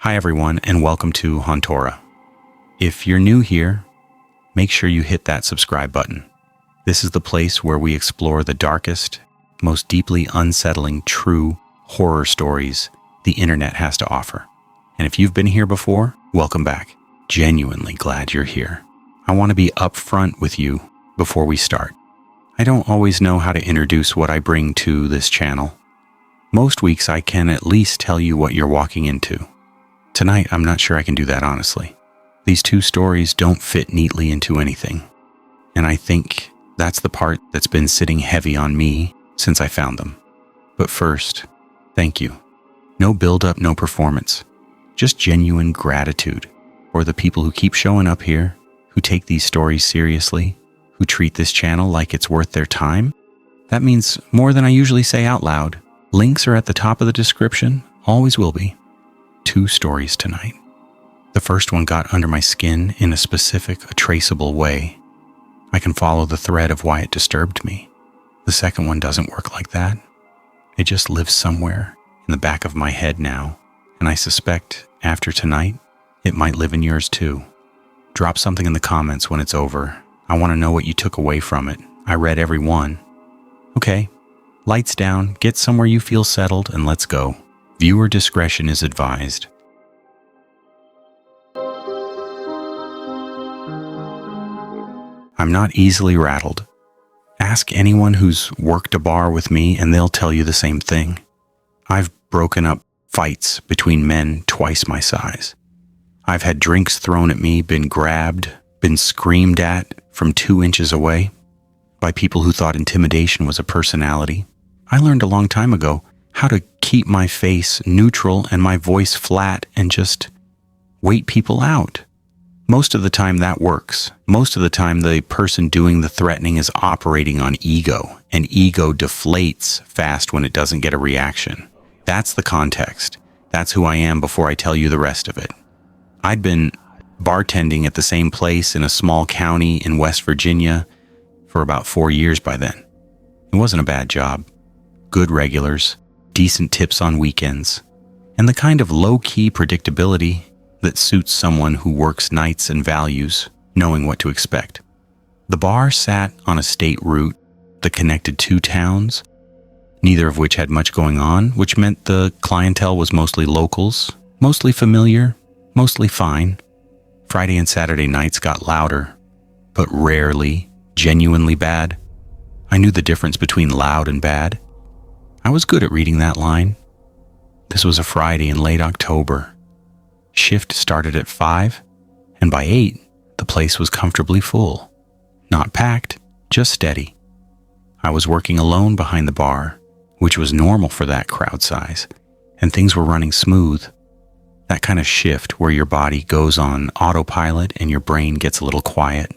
Hi everyone, and welcome to Hontora. If you're new here, make sure you hit that subscribe button. This is the place where we explore the darkest, most deeply unsettling, true horror stories the internet has to offer. And if you've been here before, welcome back. Genuinely glad you're here. I want to be upfront with you before we start. I don't always know how to introduce what I bring to this channel. Most weeks I can at least tell you what you're walking into. Tonight, I'm not sure I can do that honestly. These two stories don't fit neatly into anything. And I think that's the part that's been sitting heavy on me since I found them. But first, thank you. No build-up, no performance. Just genuine gratitude for the people who keep showing up here, who take these stories seriously, who treat this channel like it's worth their time. That means more than I usually say out loud. Links are at the top of the description, always will be. 2 stories tonight. The first one got under my skin in a specific, traceable way. I can follow the thread of why it disturbed me. The second one doesn't work like that. It just lives somewhere in the back of my head now, and I suspect after tonight, it might live in yours too. Drop something in the comments when it's over. I want to know what you took away from it. I read every one. Okay, lights down, get somewhere you feel settled, and let's go. Viewer discretion is advised. I'm not easily rattled. Ask anyone who's worked a bar with me and they'll tell you the same thing. I've broken up fights between men twice my size. I've had drinks thrown at me, been grabbed, been screamed at from 2 inches away by people who thought intimidation was a personality. I learned a long time ago how to keep my face neutral and my voice flat and just wait people out. Most of the time that works. Most of the time the person doing the threatening is operating on ego, and ego deflates fast when it doesn't get a reaction. That's the context. That's who I am before I tell you the rest of it. I'd been bartending at the same place in a small county in West Virginia for about 4 years by then. It wasn't a bad job. Good regulars, decent tips on weekends, and the kind of low-key predictability that suits someone who works nights and values knowing what to expect. The bar sat on a state route that connected 2 towns, neither of which had much going on, which meant the clientele was mostly locals, mostly familiar, mostly fine. Friday and Saturday nights got louder, but rarely genuinely bad. I knew the difference between loud and bad. I was good at reading that line. This was a Friday in late October. Shift started at 5, and by 8, the place was comfortably full. Not packed, just steady. I was working alone behind the bar, which was normal for that crowd size, and things were running smooth. That kind of shift where your body goes on autopilot and your brain gets a little quiet.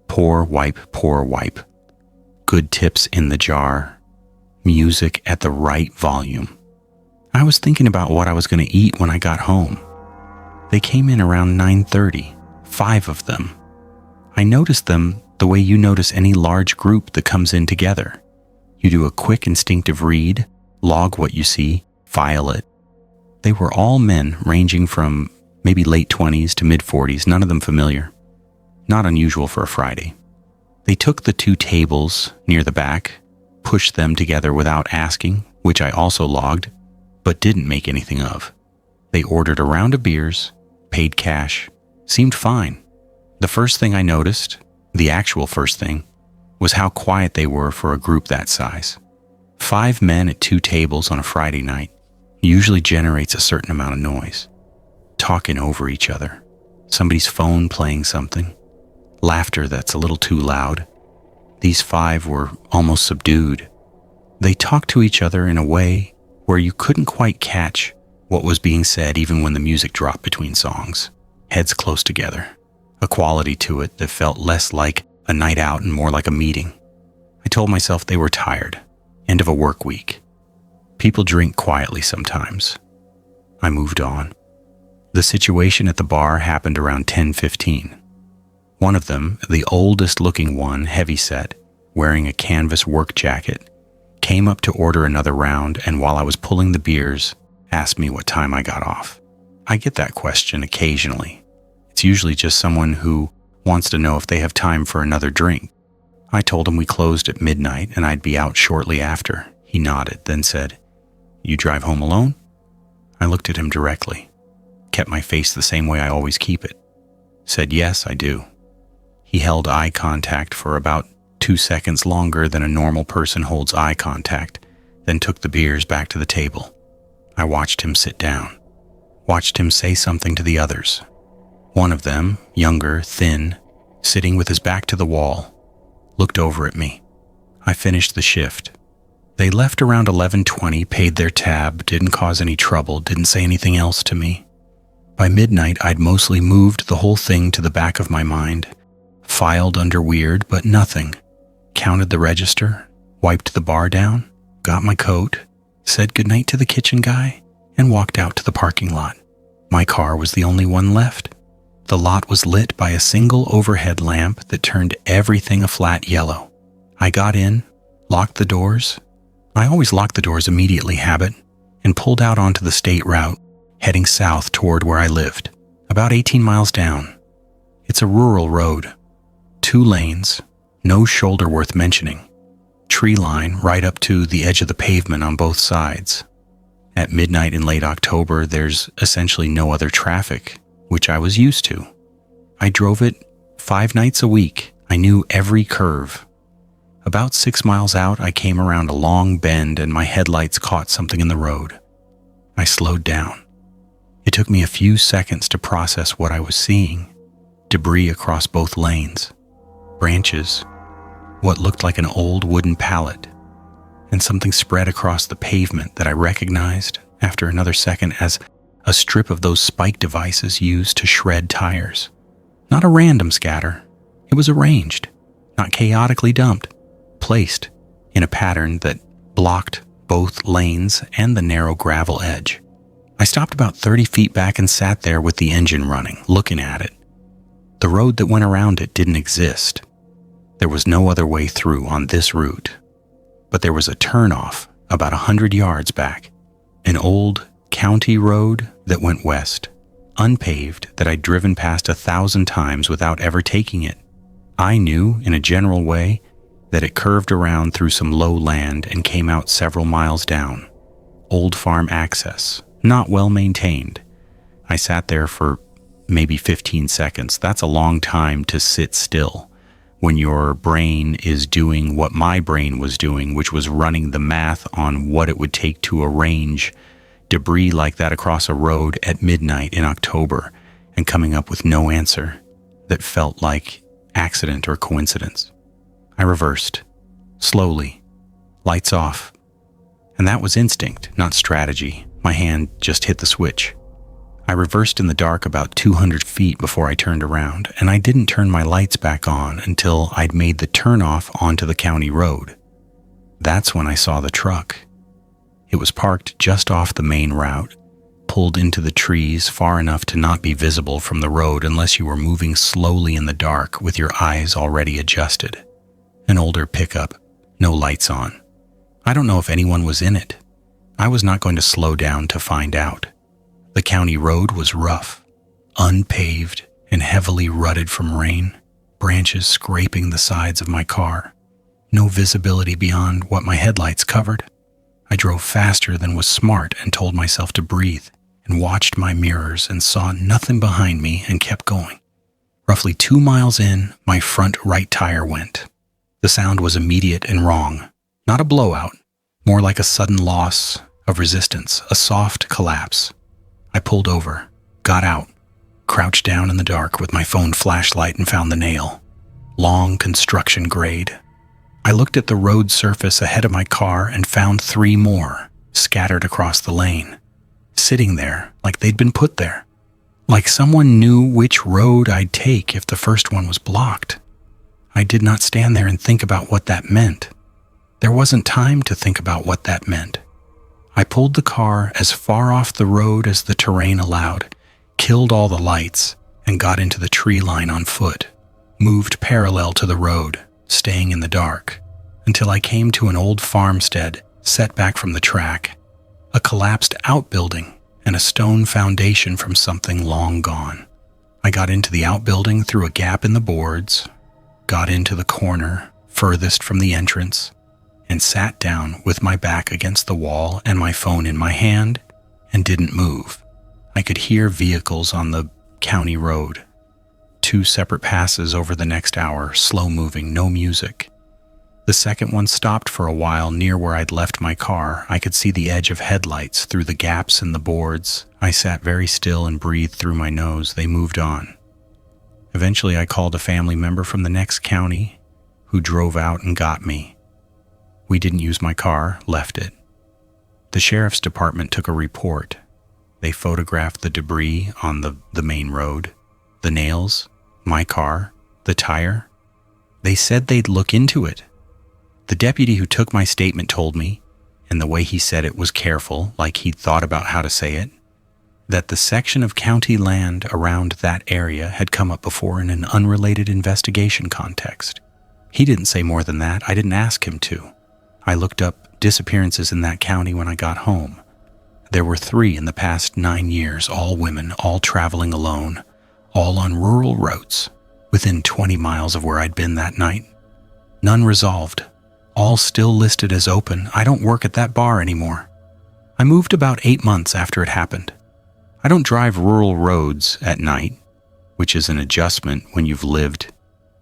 Pour, wipe, pour, wipe. Good tips in the jar. Music at the right volume. I was thinking about what I was going to eat when I got home. They came in around 9:30, 5 of them. I noticed them the way you notice any large group that comes in together. You do a quick instinctive read, log what you see, file it. They were all men ranging from maybe late 20s to mid 40s, none of them familiar. Not unusual for a Friday. They took the 2 tables near the back, pushed them together without asking, which I also logged, but didn't make anything of. They ordered a round of beers, paid cash, seemed fine. The first thing I noticed, the actual first thing, was how quiet they were for a group that size. 5 men at 2 tables on a Friday night usually generates a certain amount of noise. Talking over each other, somebody's phone playing something, laughter that's a little too loud. These 5 were almost subdued. They talked to each other in a way where you couldn't quite catch what was being said even when the music dropped between songs. Heads close together. A quality to it that felt less like a night out and more like a meeting. I told myself they were tired. End of a work week. People drink quietly sometimes. I moved on. The situation at the bar happened around 10:15. One of them, the oldest looking one, heavyset, wearing a canvas work jacket, came up to order another round, and while I was pulling the beers, asked me what time I got off. I get that question occasionally. It's usually just someone who wants to know if they have time for another drink. I told him we closed at midnight and I'd be out shortly after. He nodded, then said, "You drive home alone?" I looked at him directly, kept my face the same way I always keep it. Said, "Yes, I do." He held eye contact for about 2 seconds longer than a normal person holds eye contact, then took the beers back to the table. I watched him sit down, watched him say something to the others. One of them, younger, thin, sitting with his back to the wall, looked over at me. I finished the shift. They left around 11:20, paid their tab, didn't cause any trouble, didn't say anything else to me. By midnight, I'd mostly moved the whole thing to the back of my mind, filed under weird, but nothing, counted the register, wiped the bar down, got my coat, said goodnight to the kitchen guy, and walked out to the parking lot. My car was the only one left. The lot was lit by a single overhead lamp that turned everything a flat yellow. I got in, locked the doors. I always lock the doors immediately, habit, and pulled out onto the state route, heading south toward where I lived, about 18 miles down. It's a rural road. 2 lanes, no shoulder worth mentioning. Tree line right up to the edge of the pavement on both sides. At midnight in late October, there's essentially no other traffic, which I was used to. I drove it 5 nights a week. I knew every curve. About 6 miles out, I came around a long bend and my headlights caught something in the road. I slowed down. It took me a few seconds to process what I was seeing. Debris across both lanes, branches, what looked like an old wooden pallet, and something spread across the pavement that I recognized after another second as a strip of those spike devices used to shred tires. Not a random scatter. It was arranged, not chaotically dumped, placed in a pattern that blocked both lanes and the narrow gravel edge. I stopped about 30 feet back and sat there with the engine running, looking at it. The road that went around it didn't exist. There was no other way through on this route. But there was a turnoff about 100 yards back, an old county road that went west, unpaved, that I'd driven past 1,000 times without ever taking it. I knew, in a general way, that it curved around through some low land and came out several miles down. Old farm access, not well maintained. I sat there for maybe 15 seconds. That's a long time to sit still when your brain is doing what my brain was doing, which was running the math on what it would take to arrange debris like that across a road at midnight in October and coming up with no answer that felt like accident or coincidence. I reversed, slowly, lights off. And that was instinct, not strategy. My hand just hit the switch. I reversed in the dark about 200 feet before I turned around, and I didn't turn my lights back on until I'd made the turnoff onto the county road. That's when I saw the truck. It was parked just off the main route, pulled into the trees far enough to not be visible from the road unless you were moving slowly in the dark with your eyes already adjusted. An older pickup, no lights on. I don't know if anyone was in it. I was not going to slow down to find out. The county road was rough, unpaved, and heavily rutted from rain, branches scraping the sides of my car. No visibility beyond what my headlights covered. I drove faster than was smart and told myself to breathe, and watched my mirrors and saw nothing behind me and kept going. Roughly 2 miles in, my front right tire went. The sound was immediate and wrong. Not a blowout, more like a sudden loss of resistance, a soft collapse. I pulled over, got out, crouched down in the dark with my phone flashlight and found the nail. Long construction grade. I looked at the road surface ahead of my car and found 3 more, scattered across the lane, sitting there like they'd been put there. Like someone knew which road I'd take if the first one was blocked. I did not stand there and think about what that meant. There wasn't time to think about what that meant. I pulled the car as far off the road as the terrain allowed, killed all the lights, and got into the tree line on foot, moved parallel to the road, staying in the dark, until I came to an old farmstead set back from the track, a collapsed outbuilding and a stone foundation from something long gone. I got into the outbuilding through a gap in the boards, got into the corner furthest from the entrance, and sat down with my back against the wall and my phone in my hand and didn't move. I could hear vehicles on the county road. 2 separate passes over the next hour, slow moving, no music. The second one stopped for a while near where I'd left my car. I could see the edge of headlights through the gaps in the boards. I sat very still and breathed through my nose. They moved on. Eventually, I called a family member from the next county who drove out and got me. We didn't use my car, left it. The sheriff's department took a report. They photographed the debris on the main road, the nails, my car, the tire. They said they'd look into it. The deputy who took my statement told me, and the way he said it was careful, like he'd thought about how to say it, that the section of county land around that area had come up before in an unrelated investigation context. He didn't say more than that. I didn't ask him to. I looked up disappearances in that county when I got home. There were 3 in the past 9 years, all women, all traveling alone, all on rural roads, within 20 miles of where I'd been that night. None resolved. All still listed as open. I don't work at that bar anymore. I moved about 8 months after it happened. I don't drive rural roads at night, which is an adjustment when you've lived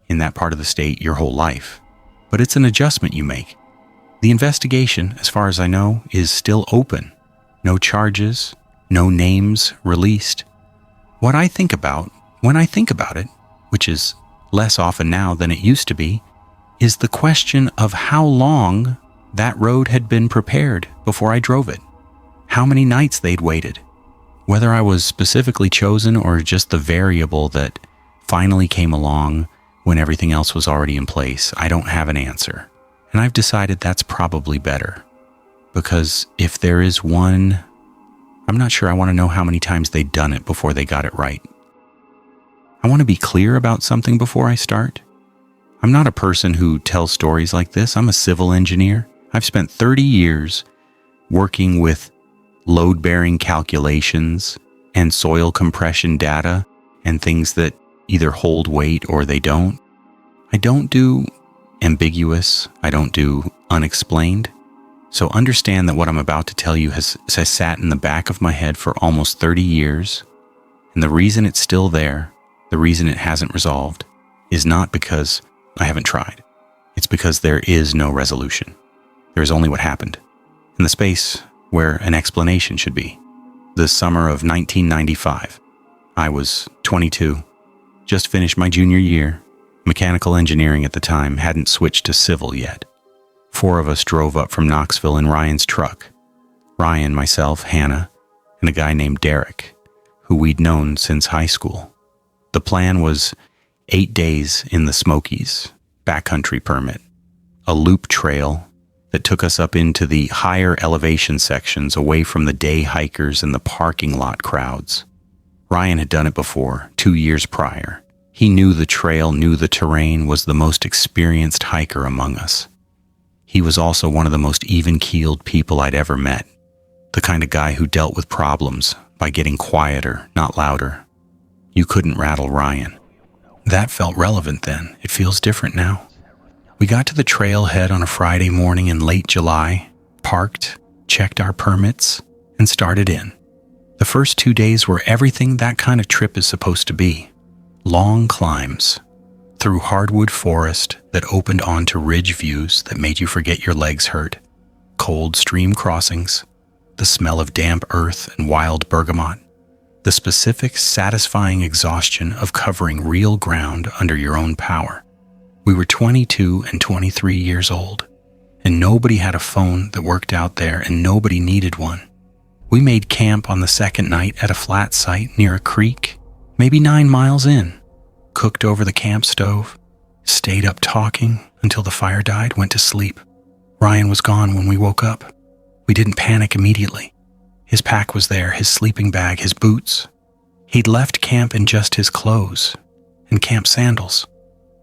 in that part of the state your whole life. But it's an adjustment you make. The investigation, as far as I know, is still open. No charges, no names released. What I think about, when I think about it, which is less often now than it used to be, is the question of how long that road had been prepared before I drove it. How many nights they'd waited. Whether I was specifically chosen or just the variable that finally came along when everything else was already in place, I don't have an answer. And I've decided that's probably better. Because if there is one, I'm not sure I want to know how many times they'd done it before they got it right. I want to be clear about something before I start. I'm not a person who tells stories like this. I'm a civil engineer. I've spent 30 years working with load-bearing calculations and soil compression data and things that either hold weight or they don't. I don't do ambiguous. I don't do unexplained. So understand that what I'm about to tell you has sat in the back of my head for almost 30 years. And the reason it's still there, the reason it hasn't resolved, is not because I haven't tried. It's because there is no resolution. There is only what happened, in the space where an explanation should be. The summer of 1995. I was 22, just finished my junior year. Mechanical engineering at the time, hadn't switched to civil yet. 4 of us drove up from Knoxville in Ryan's truck. Ryan, myself, Hannah, and a guy named Derek, who we'd known since high school. The plan was 8 days in the Smokies, backcountry permit, a loop trail that took us up into the higher elevation sections away from the day hikers and the parking lot crowds. Ryan had done it before, 2 years prior. He knew the trail, knew the terrain, was the most experienced hiker among us. He was also one of the most even-keeled people I'd ever met, the kind of guy who dealt with problems by getting quieter, not louder. You couldn't rattle Ryan. That felt relevant then. It feels different now. We got to the trailhead on a Friday morning in late July, parked, checked our permits, and started in. The first 2 days were everything that kind of trip is supposed to be. Long climbs through hardwood forest that opened onto ridge views that made you forget your legs hurt, cold stream crossings, the smell of damp earth and wild bergamot, the specific satisfying exhaustion of covering real ground under your own power. We were 22 and 23 years old, and nobody had a phone that worked out there, and nobody needed one. We made camp on the second night at a flat site near a creek, maybe 9 miles in, cooked over the camp stove, stayed up talking until the fire died, went to sleep. Ryan was gone when we woke up. We didn't panic immediately. His pack was there, his sleeping bag, his boots. He'd left camp in just his clothes and camp sandals.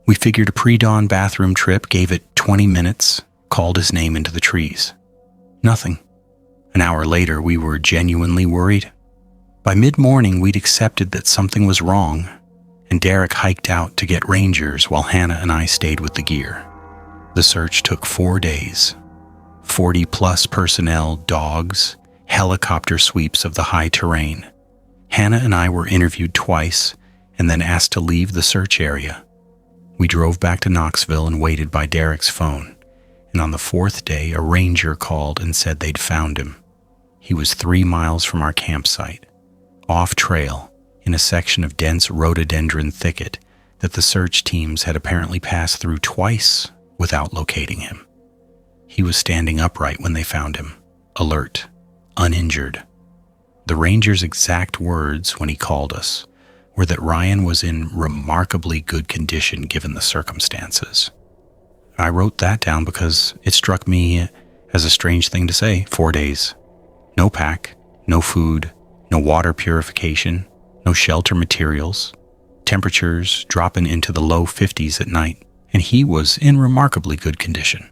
We figured a pre-dawn bathroom trip, gave it 20 minutes, called his name into the trees. Nothing. An hour later, we were genuinely worried. By mid-morning, we'd accepted that something was wrong, and Derek hiked out to get rangers while Hannah and I stayed with the gear. The search took 4 days. 40-plus personnel, dogs, helicopter sweeps of the high terrain. Hannah and I were interviewed twice and then asked to leave the search area. We drove back to Knoxville and waited by Derek's phone, and on the 4th day, a ranger called and said they'd found him. He was 3 miles from our campsite, off-trail, in a section of dense rhododendron thicket that the search teams had apparently passed through twice without locating him. He was standing upright when they found him, alert, uninjured. The ranger's exact words when he called us were that Ryan was in remarkably good condition given the circumstances. I wrote that down because it struck me as a strange thing to say. 4 days. No pack, no food, no water purification, no shelter materials, temperatures dropping into the low 50s at night, and he was in remarkably good condition.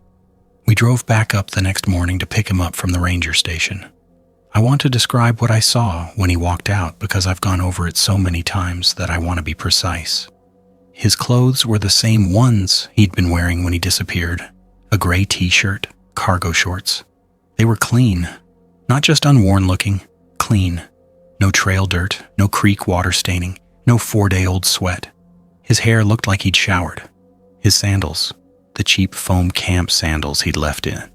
We drove back up the next morning to pick him up from the ranger station. I want to describe what I saw when he walked out because I've gone over it so many times that I want to be precise. His clothes were the same ones he'd been wearing when he disappeared. A gray t-shirt, cargo shorts. They were clean, not just unworn looking, clean. No trail dirt, no creek water staining, no 4-day-old sweat. His hair looked like he'd showered. His sandals, the cheap foam camp sandals he'd left in,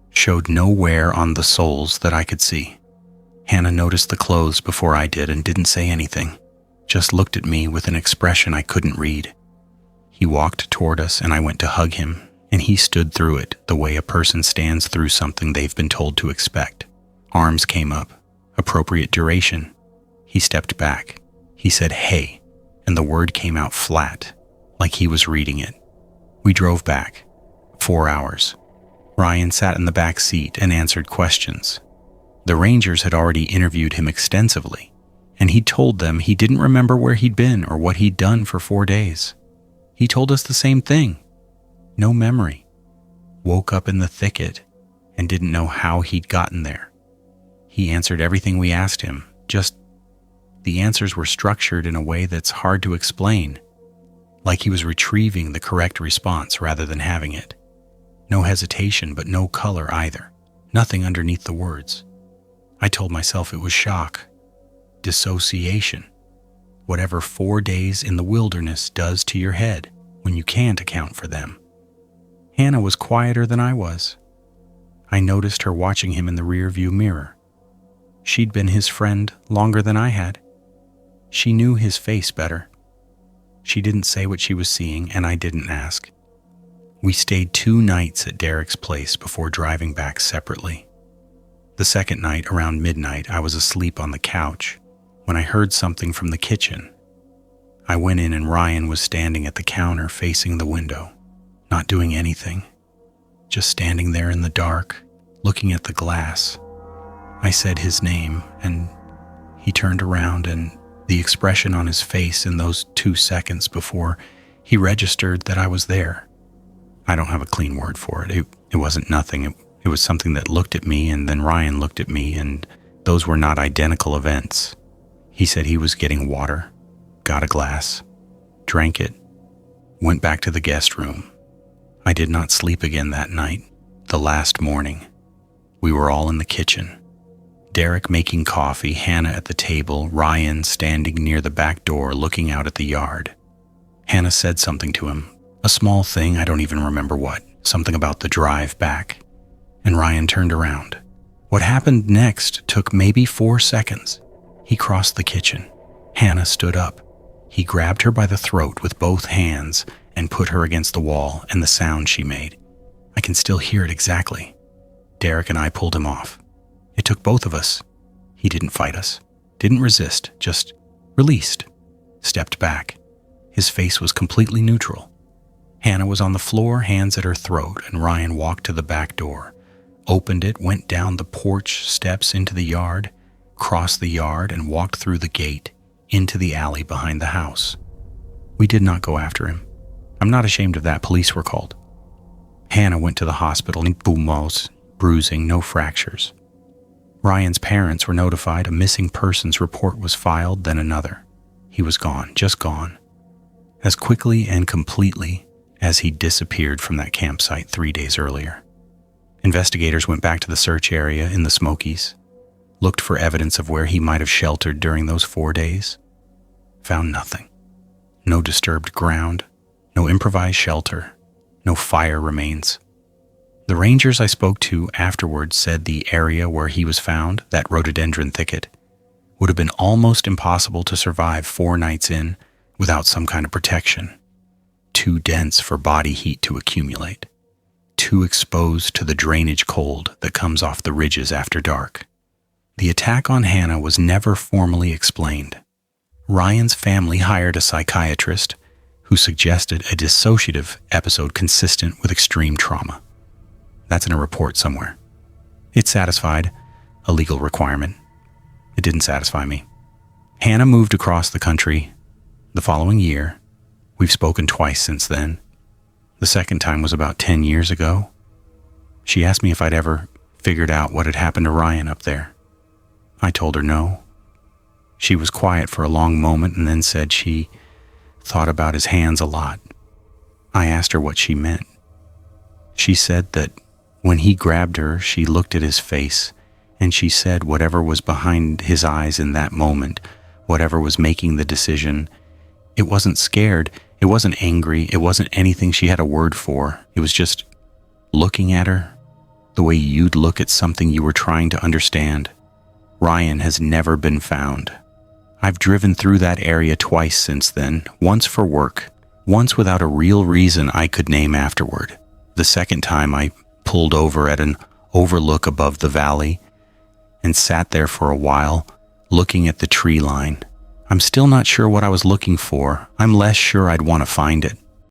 showed no wear on the soles that I could see. Hannah noticed the clothes before I did and didn't say anything, just looked at me with an expression I couldn't read. He walked toward us and I went to hug him, and he stood through it the way a person stands through something they've been told to expect. Arms came up, appropriate duration. He stepped back. He said, "Hey," and the word came out flat, like he was reading it. We drove back. 4 hours. Ryan sat in the back seat and answered questions. The rangers had already interviewed him extensively, and he told them he didn't remember where he'd been or what he'd done for 4 days. He told us the same thing. No memory. Woke up in the thicket and didn't know how he'd gotten there. He answered everything we asked him, just the answers were structured in a way that's hard to explain, like he was retrieving the correct response rather than having it. No hesitation, but no color either. Nothing underneath the words. I told myself it was shock, dissociation, whatever 4 days in the wilderness does to your head when you can't account for them. Hannah was quieter than I was. I noticed her watching him in the rearview mirror. She'd been his friend longer than I had. She knew his face better. She didn't say what she was seeing, and I didn't ask. We stayed 2 nights at Derek's place before driving back separately. The second night, around midnight, I was asleep on the couch when I heard something from the kitchen. I went in and Ryan was standing at the counter facing the window, not doing anything, just standing there in the dark, looking at the glass. I said his name, and he turned around, and the expression on his face in those 2 seconds before he registered that I was there. I don't have a clean word for it. It wasn't nothing. It was something that looked at me, and then Ryan looked at me, and those were not identical events. He said he was getting water, got a glass, drank it, went back to the guest room. I did not sleep again that night, the last morning. We were all in the kitchen. Derek making coffee, Hannah at the table, Ryan standing near the back door looking out at the yard. Hannah said something to him, a small thing, I don't even remember what, something about the drive back. And Ryan turned around. What happened next took maybe 4 seconds. He crossed the kitchen. Hannah stood up. He grabbed her by the throat with both hands and put her against the wall, and the sound she made. I can still hear it exactly. Derek and I pulled him off. It took both of us. He didn't fight us, didn't resist, just released, stepped back. His face was completely neutral. Hannah was on the floor, hands at her throat, and Ryan walked to the back door, opened it, went down the porch steps into the yard, crossed the yard, and walked through the gate into the alley behind the house. We did not go after him. I'm not ashamed of that. Police were called. Hannah went to the hospital, boomos, bruising, no fractures. Ryan's parents were notified. A missing persons report was filed, then another. He was gone, just gone. As quickly and completely as he disappeared from that campsite 3 days earlier. Investigators went back to the search area in the Smokies, looked for evidence of where he might have sheltered during those 4 days. Found nothing. No disturbed ground, no improvised shelter, no fire remains. The rangers I spoke to afterwards said the area where he was found, that rhododendron thicket, would have been almost impossible to survive 4 nights in without some kind of protection. Too dense for body heat to accumulate. Too exposed to the drainage cold that comes off the ridges after dark. The attack on Hannah was never formally explained. Ryan's family hired a psychiatrist who suggested a dissociative episode consistent with extreme trauma. That's in a report somewhere. It satisfied a legal requirement. It didn't satisfy me. Hannah moved across the country the following year. We've spoken twice since then. The second time was about 10 years ago. She asked me if I'd ever figured out what had happened to Ryan up there. I told her no. She was quiet for a long moment and then said she thought about his hands a lot. I asked her what she meant. She said that when he grabbed her, she looked at his face, and she said whatever was behind his eyes in that moment, whatever was making the decision, it wasn't scared, it wasn't angry, it wasn't anything she had a word for. It was just looking at her the way you'd look at something you were trying to understand. Ryan has never been found. I've driven through that area twice since then, once for work, once without a real reason I could name afterward. The second time I pulled over at an overlook above the valley and sat there for a while, looking at the tree line. I'm still not sure what I was looking for. I'm less sure I'd want to find it.